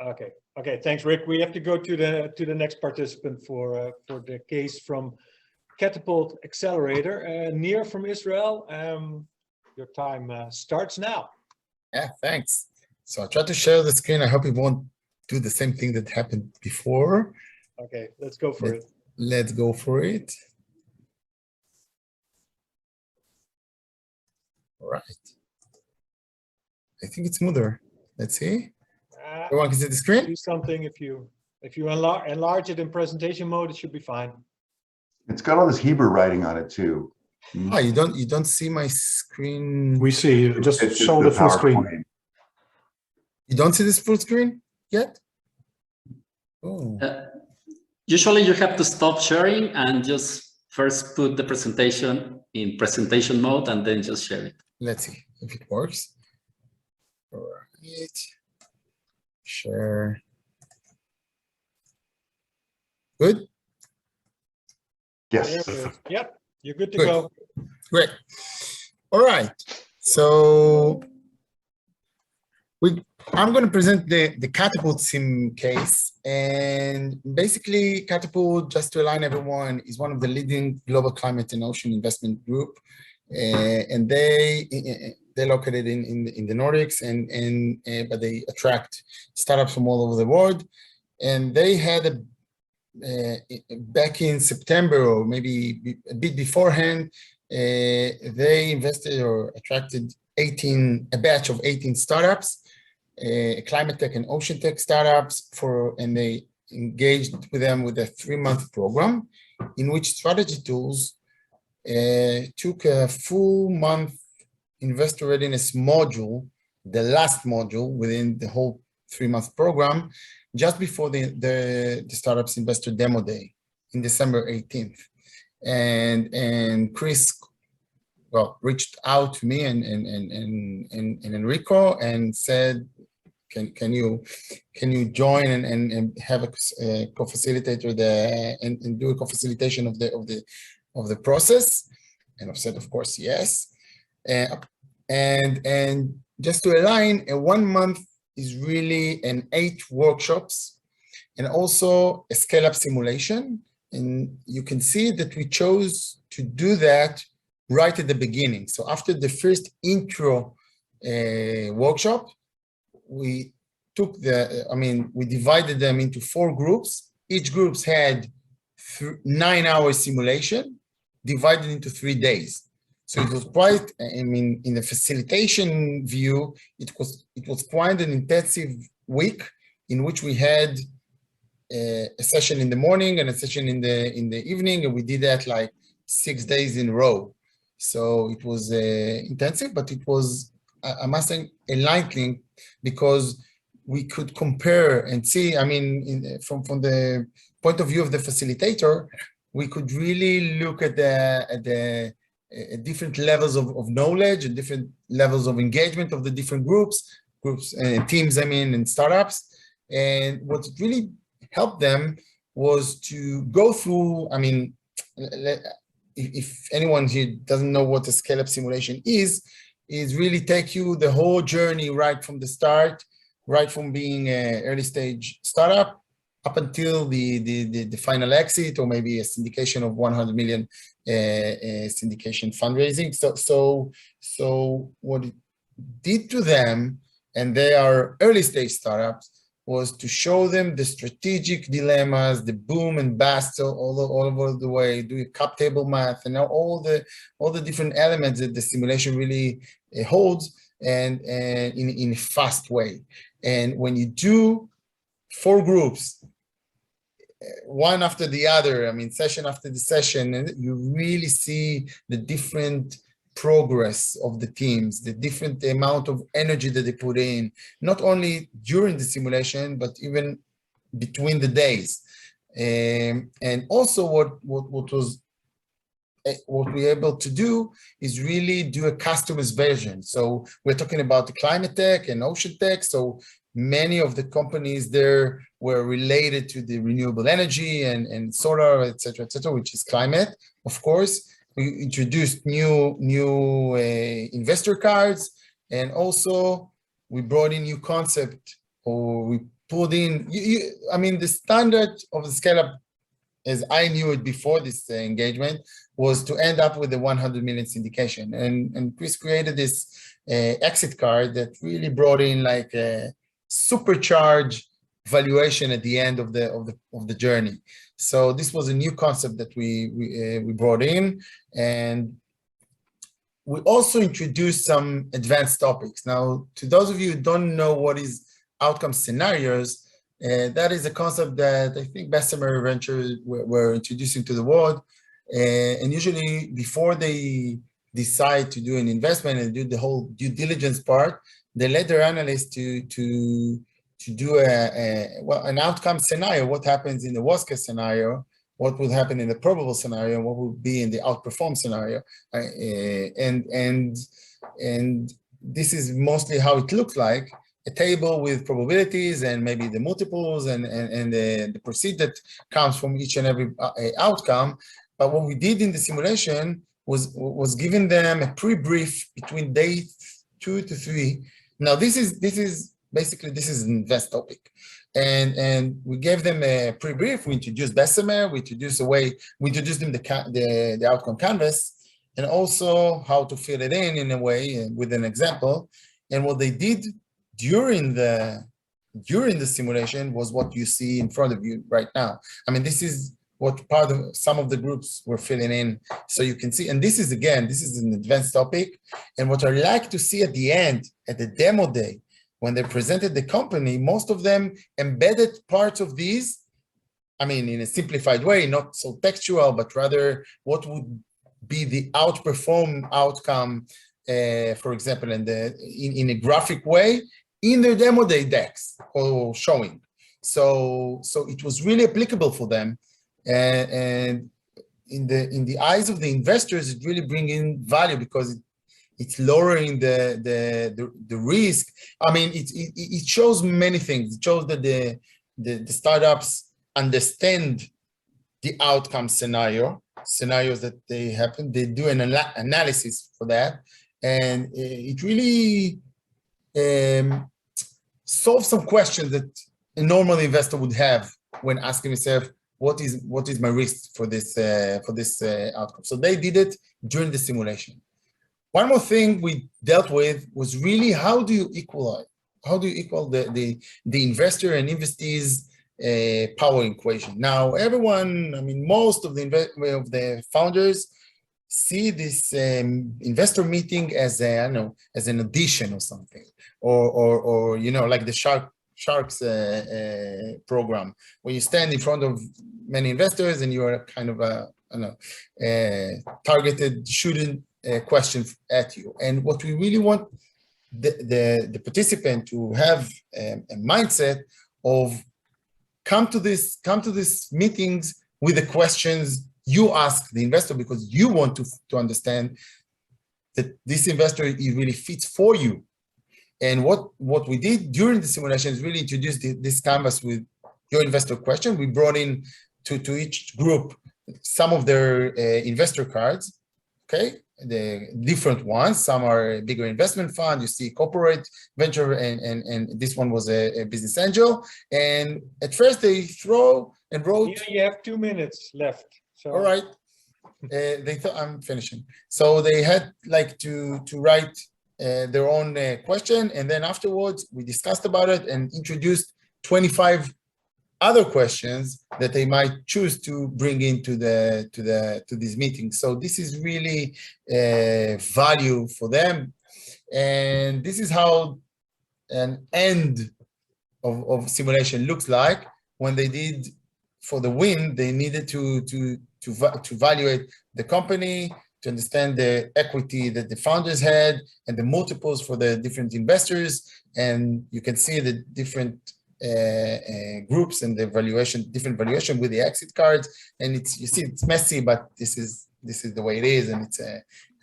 Okay. Okay. Thanks, Rick. We have to go to the next participant for the case from Katapult Accelerator. Nir from Israel. Your time starts now. Yeah, thanks. So I try to share the screen. I hope it won't do the same thing that happened before. Okay, let's go for it. Let's go for it. All right. I think it's smoother. Let's see. Everyone can see the screen? Do something. If you enlarge it in presentation mode, it should be fine. It's got all this Hebrew writing on it too. Ah, you don't see my screen. We see you. Just It's show the the full screen. PowerPoint. You don't see this full screen yet? Oh. Usually you have to stop sharing and just first put the presentation in presentation mode and then just share it. Let's see if it works. All right. Share. Good? Yes. Yep, you're good to Good. go. Great. All right. So I'm going to present the Katapult sim case. And basically, Katapult, just to align everyone, is one of the leading global climate and ocean investment group. And they're located in the Nordics, but they attract startups from all over the world. And they had back in September, or maybe a bit beforehand, they invested or attracted a batch of 18 startups, climate tech and ocean tech startups, and they engaged with them with a 3-month program in which StrategyTools took a full month Investor Readiness Module, the last module within the whole 3-month program, just before the startups investor demo day in December 18th. And Chris, reached out to me and Enrico and said, can you join and have a co-facilitator there and do a co-facilitation of the process? And I've said, of course, yes. And just to align, a 1 month is really 8 workshops and also a scale-up simulation. And you can see that we chose to do that right at the beginning. So after the first intro workshop, we took we divided them into 4 groups. Each group had 9-hour simulation divided into 3 days. So it was quite, in the facilitation view, it was quite an intensive week in which we had a session in the morning and a session in the evening, and we did that like 6 days in a row. So it was intensive, but it was, I must say, enlightening because we could compare and see. From the point of view of the facilitator, we could really look at the different levels of knowledge and different levels of engagement of the different teams, and startups. And what really helped them was to go through, if anyone here doesn't know what a scale-up simulation is really take you the whole journey right from the start, right from being an early stage startup up until the final exit, or maybe a syndication of 100 million syndication fundraising. So what it did to them, and they are early stage startups, was to show them the strategic dilemmas, the boom and bust all over the way, do cap table math, and all the different elements that the simulation really holds, and in a fast way. And when you do 4 groups, one after the other, session after the session, and you really see the different progress of the teams, the different amount of energy that they put in, not only during the simulation, but even between the days. And also what we're able to do is really do a customized version. So we're talking about the climate tech and ocean tech. So many of the companies there were related to the renewable energy and solar, et cetera, which is climate, of course. We introduced new investor cards, and also we brought in new concept, or we pulled in, I mean, the standard of the scale-up, as I knew it before this engagement, was to end up with the 100 million syndication. And Chris created this exit card that really brought in like a supercharged valuation at the end of the journey. So this was a new concept that we brought in, and we also introduced some advanced topics. Now, to those of you who don't know what is outcome scenarios, that is a concept that I think Bessemer Ventures were introducing to the world. And usually before they decide to do an investment and do the whole due diligence part, they let their analysts to do an outcome scenario. What happens in the worst case scenario? What will happen in the probable scenario? And what will be in the outperform scenario? And this is mostly how it looks like. A table with probabilities and maybe the multiples and the proceed that comes from each and every outcome. But what we did in the simulation was giving them a pre-brief between day 2 to 3. Now this is basically an invest topic, and we gave them a pre-brief. We introduced Bessemer. We introduced them the outcome canvas, and also how to fill it in a way with an example. And what they did during the simulation was what you see in front of you right now. I mean, this is what part of some of the groups were filling in, so you can see. And this is an advanced topic. And what I like to see at the end, at the demo day, when they presented the company, most of them embedded parts of these. I mean, in a simplified way, not so textual, but rather what would be the outperform outcome, for example, in a graphic way, in their demo day decks or showing. So it was really applicable for them, and in the eyes of the investors, it really brings in value because it's lowering the risk. I mean, it shows many things. It shows that the startups understand the outcome scenarios that they happen. They do an analysis for that, and it really solve some questions that a normal investor would have when asking himself, what is my risk for this outcome? So they did it during the simulation. One more thing we dealt with was really how do you equal the investor and investees power equation. Now everyone, I mean, most of the founders see this investor meeting as as an audition or something, or like the Sharks program, where you stand in front of many investors and you are kind of targeted shooting question at you. And what we really want the participant to have a mindset of come to these meetings with the questions you ask the investor, because you want to understand that this investor really fits for you. And what we did during the simulation is really introduce this canvas with your investor question. We brought in to each group some of their investor cards, okay? The different ones. Some are a bigger investment fund. You see corporate venture, and this one was a business angel. And at first they throw and wrote. Yeah, you have 2 minutes left. So. All right. They thought I'm finishing. So they had like to write their own question, and then afterwards we discussed about it and introduced 25 other questions that they might choose to bring into these meetings. So this is really value for them, and this is how an end of simulation looks like. When they did for the win, they needed to evaluate the company, to understand the equity that the founders had and the multiples for the different investors. And you can see the different groups and the different valuation with the exit cards. And you see it's messy, but this is the way it is. And it's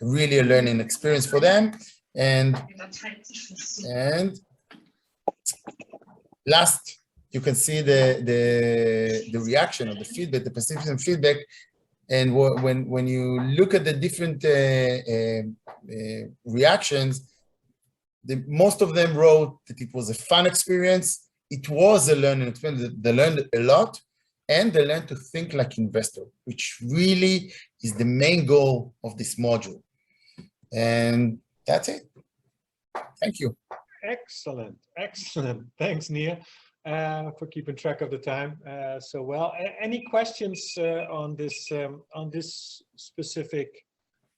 really a learning experience for them. And last, you can see the reaction or the feedback, the participant feedback. And when you look at the different reactions, most of them wrote that it was a fun experience, it was a learning experience. They learned a lot, and they learned to think like investor, which really is the main goal of this module. And that's it. Thank you. Excellent, excellent. Thanks, Nir, for keeping track of the time so well. Any questions on this specific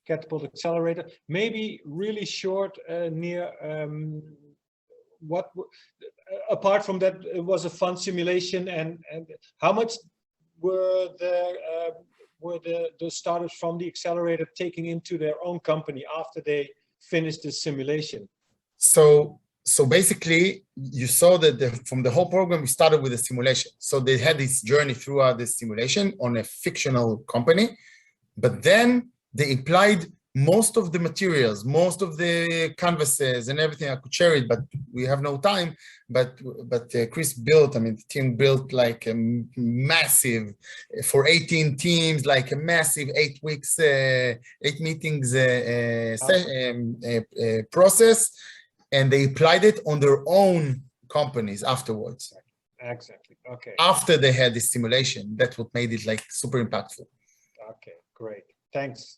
Katapult Accelerator? Maybe really short, Nir. Apart from that, it was a fun simulation, and how much were the startups from the accelerator taking into their own company after they finished the simulation? So basically, you saw that from the whole program, we started with a simulation. So they had this journey throughout this simulation on a fictional company, but then they applied most of the materials, most of the canvases and everything. I could share it, but we have no time. But Chris built, I mean, the team built like a massive, for 18 teams, like a massive 8 weeks, 8 meetings process. And they applied it on their own companies afterwards. Exactly. Okay. After they had this simulation, that's what made it like super impactful. Okay, great. Thanks.